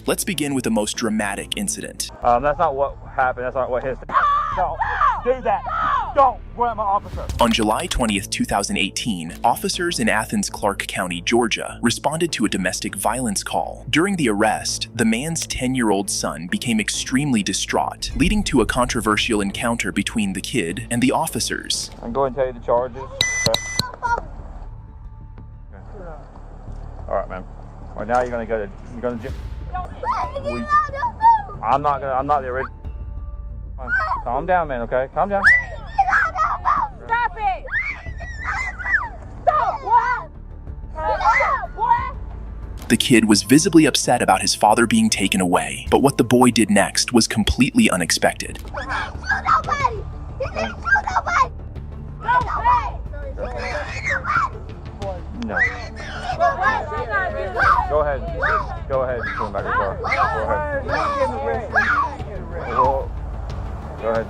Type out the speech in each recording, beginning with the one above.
Let's begin with the most dramatic incident. That's not what happened. That's not what his... Don't do that. Don't. Where am I, officer? On July 20th, 2018, officers in Athens, Clarke County, Georgia, responded to a domestic violence call. During the arrest, the man's 10-year-old son became extremely distraught, leading to a controversial encounter between the kid and the officers. I'm going to tell you the charges. Okay. All right, man. Well, now you're going to jail. I'm not the original. Calm down, man, okay? Calm down. Stop it! Stop, what? Stop, what? The kid was visibly upset about his father being taken away, but what the boy did next was completely unexpected. He didn't shoot nobody! He didn't shoot nobody! No. Go ahead. Go ahead. Put him back in the car. Go ahead. Go ahead.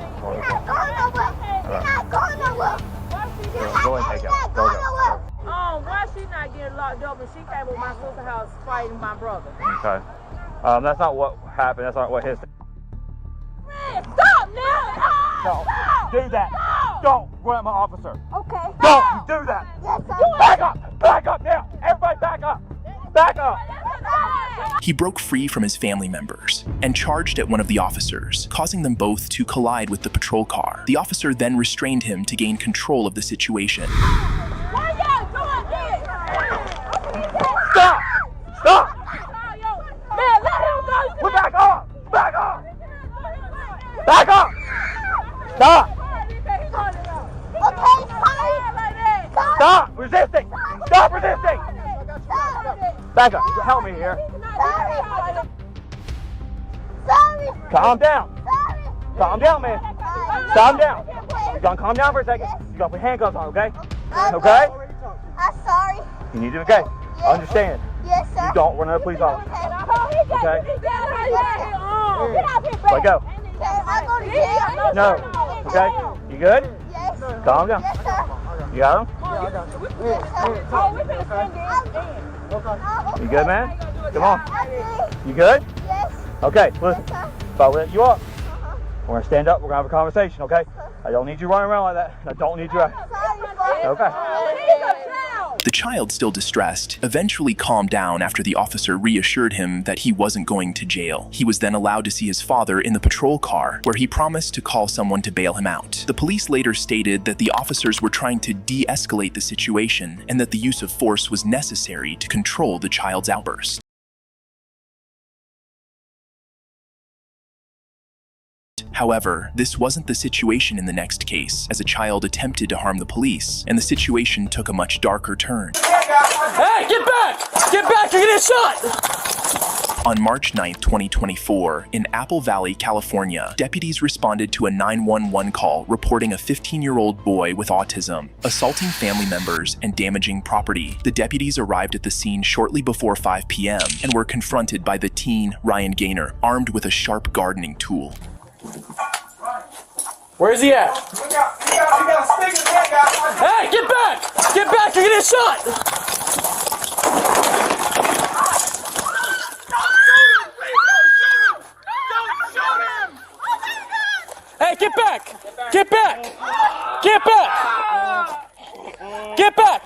Go and take out. Go. Why she not getting locked up and she came to my sister's house fighting my brother? Okay. That's not what happened. That's not what his... Stop now! Don't do that. Don't. Where am I, officer? Okay. Don't do that. Yes, sir. Back up. Back up now. Everybody back up. Back up. He broke free from his family members and charged at one of the officers, causing them both to collide with the patrol car. The officer then restrained him to gain control of the situation. Why y'all doing this? Stop. Stop. Man, let him go. We're back up. Back up. Back up. Stop. Okay, sorry. Stop resisting. Stop resisting. Back up. Help me here. Sorry. Calm down. Sorry. Calm down, man. Calm down. You're gonna calm down for a second. You gotta put handcuffs on, okay? Okay? I'm sorry. You need to, okay? I understand. Yes, sir. You don't run another police officer. Okay? Let go. I go to jail. No. Okay? You good? Yes. Calm down. Yes, sir. You got him? You good, man? Come on. You good? Yes. Okay, listen. If I let you up, we're gonna stand up, we're gonna have a conversation, okay? I don't need you running around like that. I don't need you. Okay. The child, still distressed, eventually calmed down after the officer reassured him that he wasn't going to jail. He was then allowed to see his father in the patrol car, where he promised to call someone to bail him out. The police later stated that the officers were trying to de-escalate the situation and that the use of force was necessary to control the child's outburst. However, this wasn't the situation in the next case, as a child attempted to harm the police, and the situation took a much darker turn. Hey, get back! Get back, you're gonna get shot! On March 9, 2024, in Apple Valley, California, deputies responded to a 911 call reporting a 15-year-old boy with autism, assaulting family members and damaging property. The deputies arrived at the scene shortly before 5 p.m. and were confronted by the teen, Ryan Gaynor, armed with a sharp gardening tool. Where is he at? Hey, get back! Get back, you're gonna get shot! Hey, get back! Get back! Get back! Get back!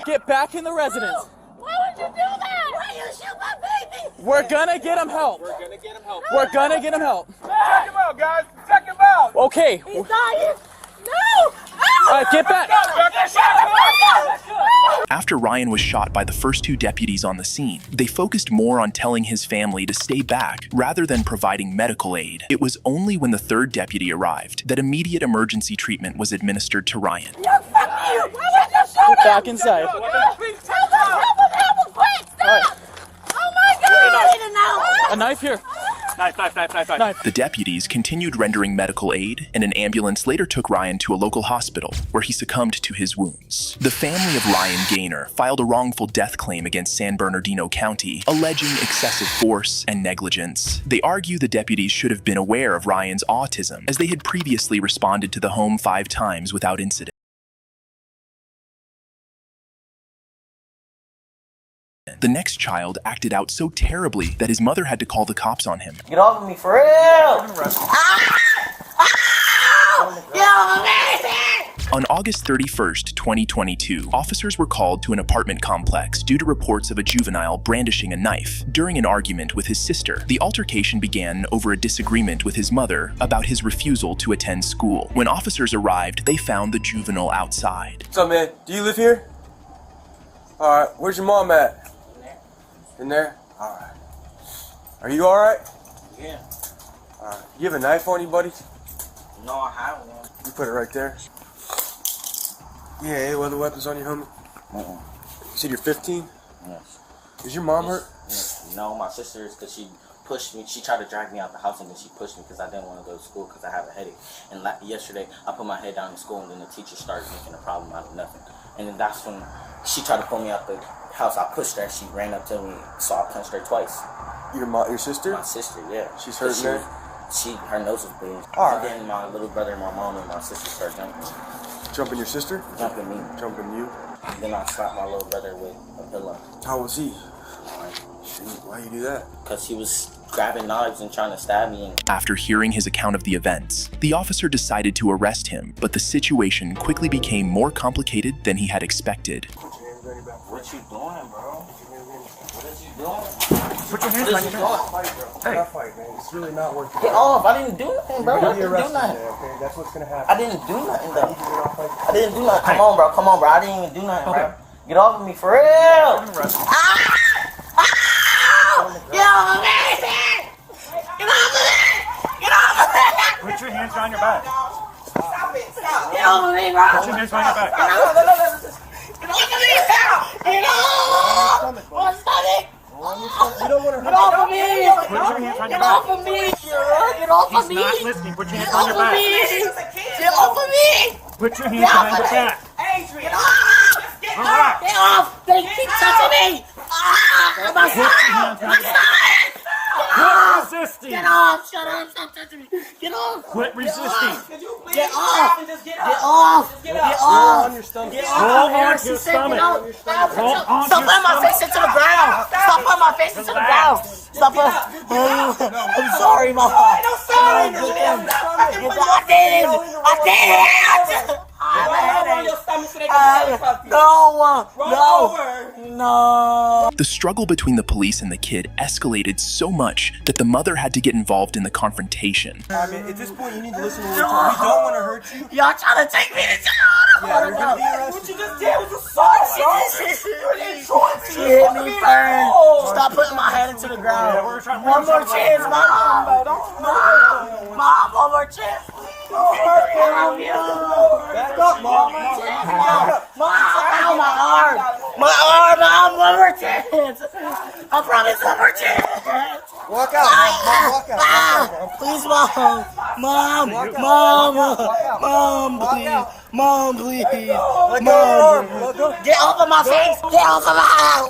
Get back in the residence. Why would you do that? Why you shoot my baby? We're gonna get him help. We're gonna get him help. Check him out, guys. Check him out. Okay. He's dying. No! All right, get back. After Ryan was shot by the first two deputies on the scene, they focused more on telling his family to stay back rather than providing medical aid. It was only when the third deputy arrived that immediate emergency treatment was administered to Ryan. You fuck you! Why would you shoot Get him? back inside. Help us, quick! Stop! All right. Oh my God! I need to know. A knife here. Knife. The deputies continued rendering medical aid, and an ambulance later took Ryan to a local hospital where he succumbed to his wounds. The family of Ryan Gaynor filed a wrongful death claim against San Bernardino County, alleging excessive force and negligence. They argue the deputies should have been aware of Ryan's autism, as they had previously responded to the home 5 times without incident. The next child acted out so terribly that his mother had to call the cops on him. Get off of me, for real! Get off of me! On August 31st, 2022, officers were called to an apartment complex due to reports of a juvenile brandishing a knife during an argument with his sister. The altercation began over a disagreement with his mother about his refusal to attend school. When officers arrived, they found the juvenile outside. What's up, man? Do you live here? Alright, where's your mom at? In there? Alright. Are you alright? Yeah. Alright. You have a knife on you, buddy? No, I have one. You put it right there. Yeah, any other weapons on you, homie? You said you're 15? Yes. Is your mom hurt? Yes. No, my sister is, because she pushed me. She tried to drag me out the house and then she pushed me because I didn't want to go to school because I have a headache. And yesterday, I put my head down in school and then the teacher started making a problem out of nothing. And then that's when she tried to pull me out the house. I pushed her and she ran up to me, so I punched her twice. Your sister? My sister, yeah. She's hurting there? Her nose was bleeding. Alright. And then my little brother, my mom, and my sister started jumping. Jumping your sister? Jumping me. Jumping you? Then I slapped my little brother with a pillow. How was he? Shoot, why you do that? Because he was grabbing knives and trying to stab me. After hearing his account of the events, the officer decided to arrest him, but the situation quickly became more complicated than he had expected. What you doing, bro? What is you doing? Put your hands on your back. Hey. Fight, man. It's really not worth it. Get off. I didn't do nothing, bro. I didn't do nothing. Okay? That's what's gonna happen. I didn't do nothing, though. I didn't do nothing. Come on, bro. Come on, bro. I didn't even do nothing, bro. Get off of me, for real. Get off of me. Get off of me. Get off of me. Put your hands behind your back. Stop it. Stop. Get off of me, bro. Put your hands behind your back. Get off of me. Get off. My stomach. You don't want to Get off of me! Put your hands on your Get back. off of me! Get off of He's me! not listening. Put your hands Get on off your of back. me! Get off of me! Put your hands behind your back. Get off! Get off! They keep touching me! Ah! My stomach! My stomach! Quit resisting. Get off! Shut up! Stop touching me! Get off! Quit resisting. Get off! Get off! Get off! on your stomach. Get Roll off! on She your said, get stomach. off. Roll on Stop your putting my face stomach. into the ground! Stop putting my face into the ground! Stop putting... I'm sorry, Mom. I'm sorry. I did it! No. The struggle between the police and the kid escalated so much that the mother had to get involved in the confrontation. I mean, at this point, you need to listen to what we're talking. We don't want to hurt you. Y'all trying to take me to jail? Yeah, you're gonna be arrested. What you just did was assault, She hit me first. Stop putting my head into the ground. One more chance, Mom. Mom, one more chance. Mom, ow, my arm. My arm, Mom, one more chance. I promise, one more chance. Walk out, Mom. Walk out. Please, Mom. Mom, please. Mom, please. Mom, get off of my face. Get off of my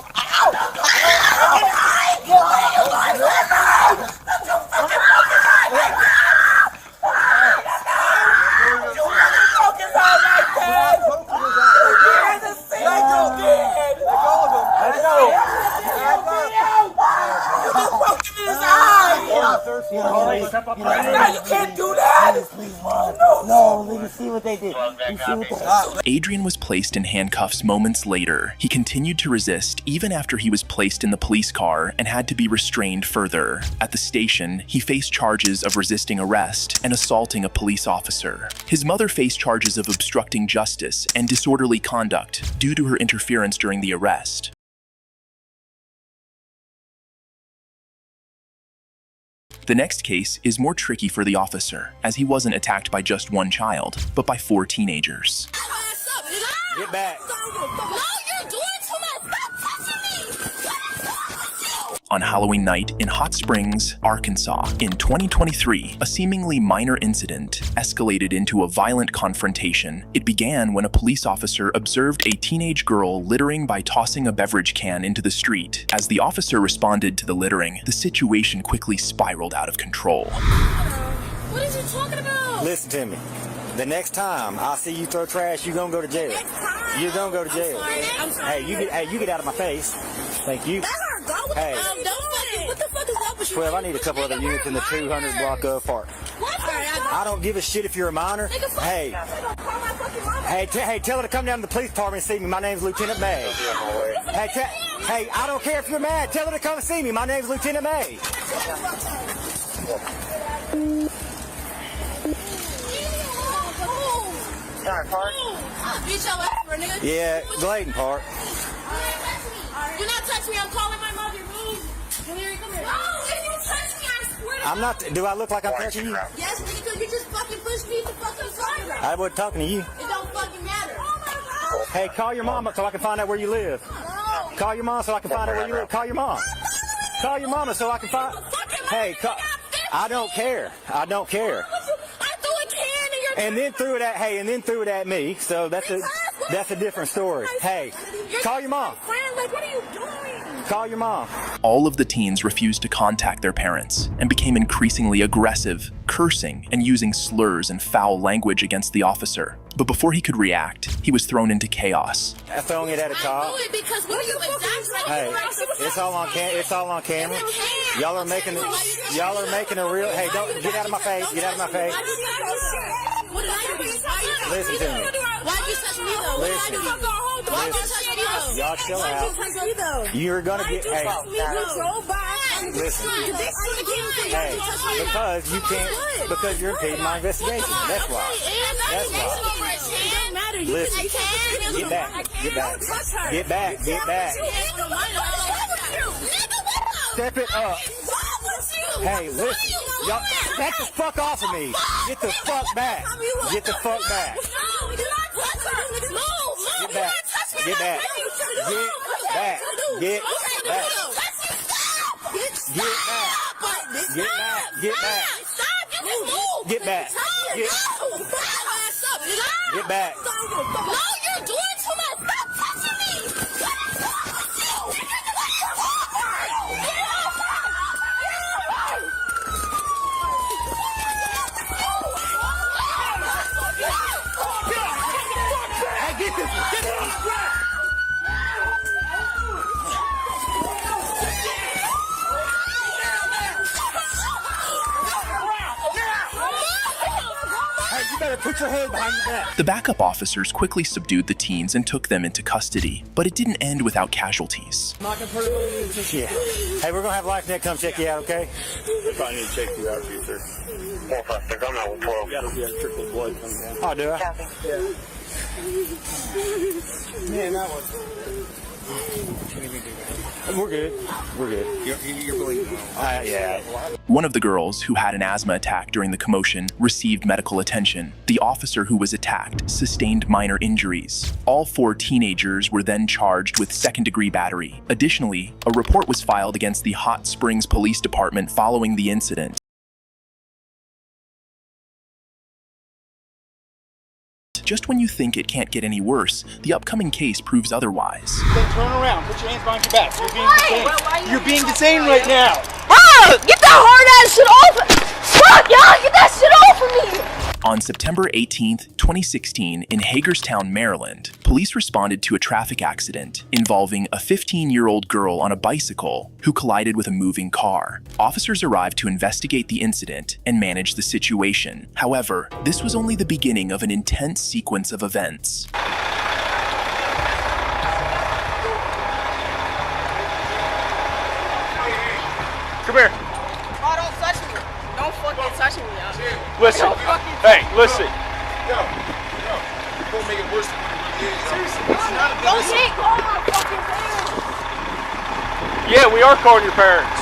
You can't do that! Please, Mom. No, let me see what they did. Adrian was placed in handcuffs moments later. He continued to resist even after he was placed in the police car and had to be restrained further. At the station, he faced charges of resisting arrest and assaulting a police officer. His mother faced charges of obstructing justice and disorderly conduct due to her interference during the arrest. The next case is more tricky for the officer, as he wasn't attacked by just one child, but by 4 teenagers. Get back. No, you're doing too much. Stop touching me. On Halloween night in Hot Springs, Arkansas, in 2023, a seemingly minor incident escalated into a violent confrontation. It began when a police officer observed a teenage girl littering by tossing a beverage can into the street. As the officer responded to the littering, the situation quickly spiraled out of control. What are you talking about? Listen to me. The next time I see you throw trash, you're gonna go to jail. You're gonna go to jail. Hey, you get out of my face. Thank you. Hey, What the fuck is up with you? 12. I need a couple other units in the 200 block of park. I don't give a shit if you're a minor. Hey, tell her to come down to the police department and see me. My name's Lieutenant May. Hey, I don't care if you're mad. Tell her to come and see me. My name's Lieutenant May. Yeah, Gladen Park. Do not touch me. I'm calling my mother. Move. Come here. Oh, if you touch me, I swear to I'm not. Do I look like I'm touching you? Yes, nigga, because you just fucking pushed me to fucking side. I wasn't talking to you. It don't fucking matter. Oh Hey, call your mama so I can find out where you live. my God. Call your mom so I can find out where you live. Call your mom. Call your mama so I can find. Hey, I don't care. I don't care. I threw a can in your And then threw it at me. So that's a different story. Hey, call your mom. friend. Like, what are you doing? Call your mom. All of the teens refused to contact their parents and became increasingly aggressive, cursing and using slurs and foul language against the officer. But before he could react, he was thrown into chaos. Throwing it at a I cop. knew it because what are you exaggerating? Hey, it's all on camera. Y'all are making a real. Hey, don't get out of my face. Get out of my face. What did I do? Listen to me. Why'd you touch me though? Listen. Why'd you touch me though? Y'all chill out. You're gonna get. Hey, listen. Hey, because you can't. Because you're impeding my investigation. That's why. That's why. Listen. Get back. Get back. Get back. Get back. Step it up. Hey, listen. Y'all, back the fuck off of me. Get the fuck back. Get the fuck back. Get back. Get back. Get back. Get back. Get back. Get back. Get back. Get back. Get back. No, you're doing too much. Stop touching me. Hey, get this. Get this. Hey, you better put your hand behind your back. The backup officers quickly subdued the teens and took them into custody, but it didn't end without casualties. Yeah. Hey, we're gonna have LifeNet come check you out, okay? They probably need to check you out for you, sir. 456, I'm not with 12. You gotta be a trickle of blood coming down. Oh, do I? Yeah. Man, that was... We're good. We're good. You're bleeding. Yeah. One of the girls, who had an asthma attack during the commotion, received medical attention. The officer who was attacked sustained minor injuries. All 4 teenagers were then charged with second-degree battery. Additionally, a report was filed against the Hot Springs Police Department following the incident. Just when you think it can't get any worse, the upcoming case proves otherwise. Turn around. Put your hands behind your back. You're being detained. You're being detained right now. Get that hard ass shit off! Fuck, y'all! Get that shit off of me! On September 18th, 2016, in Hagerstown, Maryland, police responded to a traffic accident involving a 15-year-old girl on a bicycle who collided with a moving car. Officers arrived to investigate the incident and manage the situation. However, this was only the beginning of an intense sequence of events. Come here. Oh, don't touch me. Don't fucking touch me, y'all. Listen. Hey, listen. Don't make it worse than what it really is. Seriously, Don't hit all my fucking parents. Yeah, we are calling your parents.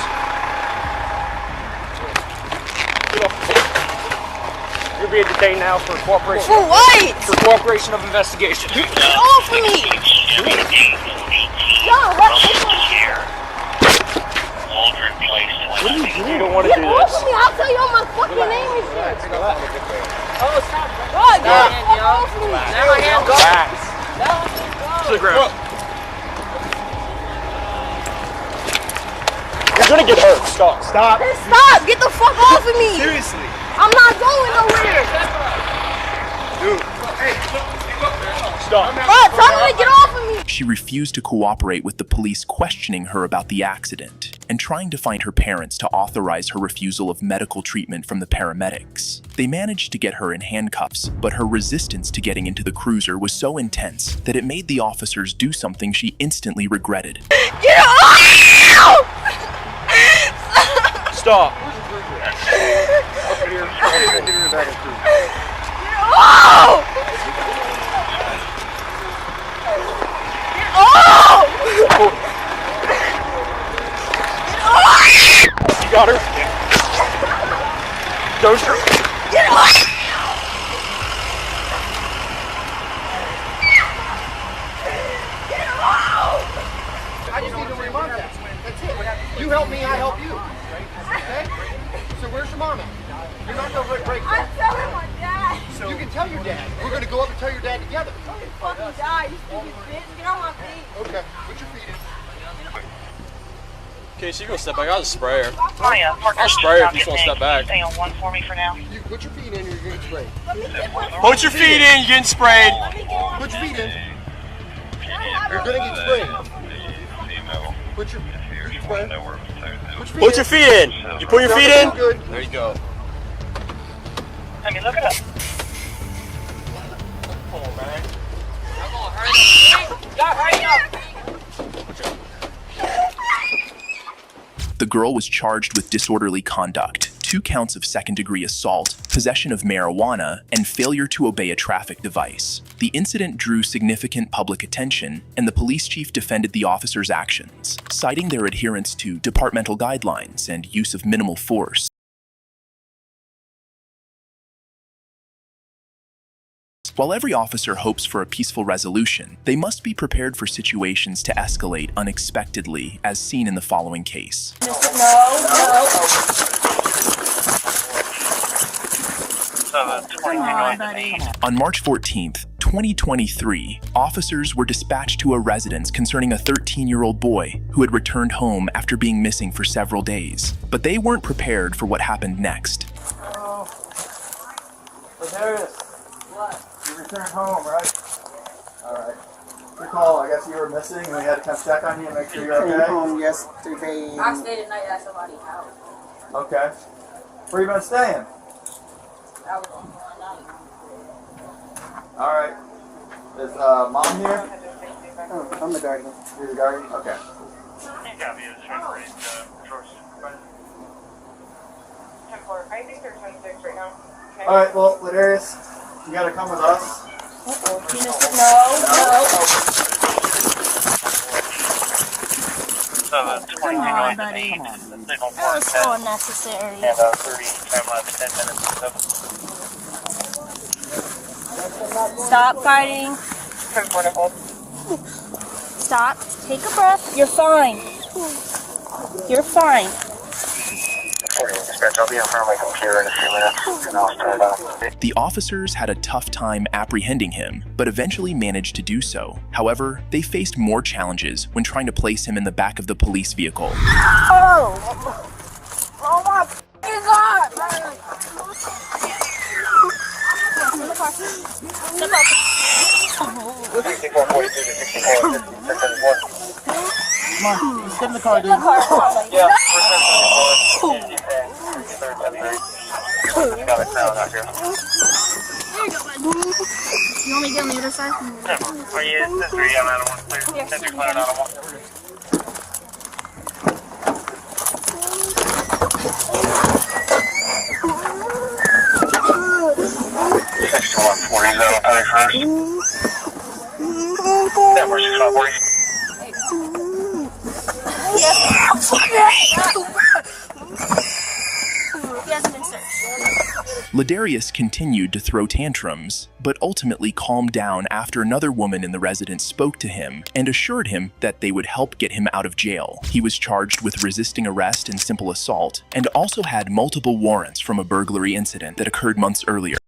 You're being detained now for cooperation. For what? For cooperation of investigation. Get off of me. Y'all, What are you doing? You don't want to do Get off this. of me. I'll tell you all my fucking name and shit. Oh, stop. God, get the fuck off of me. Now my hand goes. Back. To the ground. You're gonna get hurt. Stop. Stop. Stop. Get the fuck off of me. Seriously. I'm not going nowhere. Dude. Hey, stop. Bro, tell him to get off of me. She refused to cooperate with the police questioning her about the accident and trying to find her parents to authorize her refusal of medical treatment from the paramedics. They managed to get her in handcuffs, but her resistance to getting into the cruiser was so intense that it made the officers do something she instantly regretted. Get off! Stop. Oh! Oh! You got her? Don't you? Get off! I just need to remind that. That's it. You help me, I help you. Okay? So where's your mama? You're not going to break I'm telling my dad. You can tell your dad. We're going to go up and tell your dad together. You fucking die, you stupid bitch. Get on my feet. Okay. Put your feet in. Okay, so you're gonna step back. I'll just spray her. Oh yeah, I'll spray her if you just wanna step back. Stay on one for me for now. You put your feet in or you're going to get sprayed. Put your feet in, you're getting sprayed. Put your feet in. You're going to get sprayed. Put your feet Put your feet in. You put your feet in? Good. There you go. Let me look it up. Come on, man. The girl was charged with disorderly conduct, 2 counts of second-degree assault, possession of marijuana, and failure to obey a traffic device. The incident drew significant public attention, and the police chief defended the officers' actions, citing their adherence to departmental guidelines and use of minimal force. While every officer hopes for a peaceful resolution, they must be prepared for situations to escalate unexpectedly, as seen in the following case. On March 14th, 2023, officers were dispatched to a residence concerning a 13-year-old boy who had returned home after being missing for several days. But they weren't prepared for what happened next. Ladarius, you returned home, right? Alright. Good call. I guess you were missing and we had to come check on you and make sure you're okay. Home yesterday. I stayed at night at somebody's house. Okay. Where you been staying? I was on one night. Alright. Is mom here? Oh, I'm the guardian. You're the guardian? Okay. I think they're 26 right now. Okay. Alright, well, Ladarius, you gotta come with us. Come on, buddy. That was so unnecessary. And 30 time lapse, 10 minutes. Stop fighting. Stop. Take a breath. You're fine. You're fine. I'll be in front of my computer in a few minutes, and I'll start off. The officers had a tough time apprehending him, but eventually managed to do so. However, they faced more challenges when trying to place him in the back of the police vehicle. Oh my God! Step up. 6442 to 64. Come on, sit in the car, dude. Yeah. Got a crowd out here. There you go, bud. You want me to get on the other side? Are you in the 3 on out of 1 clear? Yes. 10 clear out of 1. 6140 zone, 31st. Yeah, we're 6140. He hasn't been searched. Ladarius continued to throw tantrums, but ultimately calmed down after another woman in the residence spoke to him and assured him that they would help get him out of jail. He was charged with resisting arrest and simple assault, and also had multiple warrants from a burglary incident that occurred months earlier.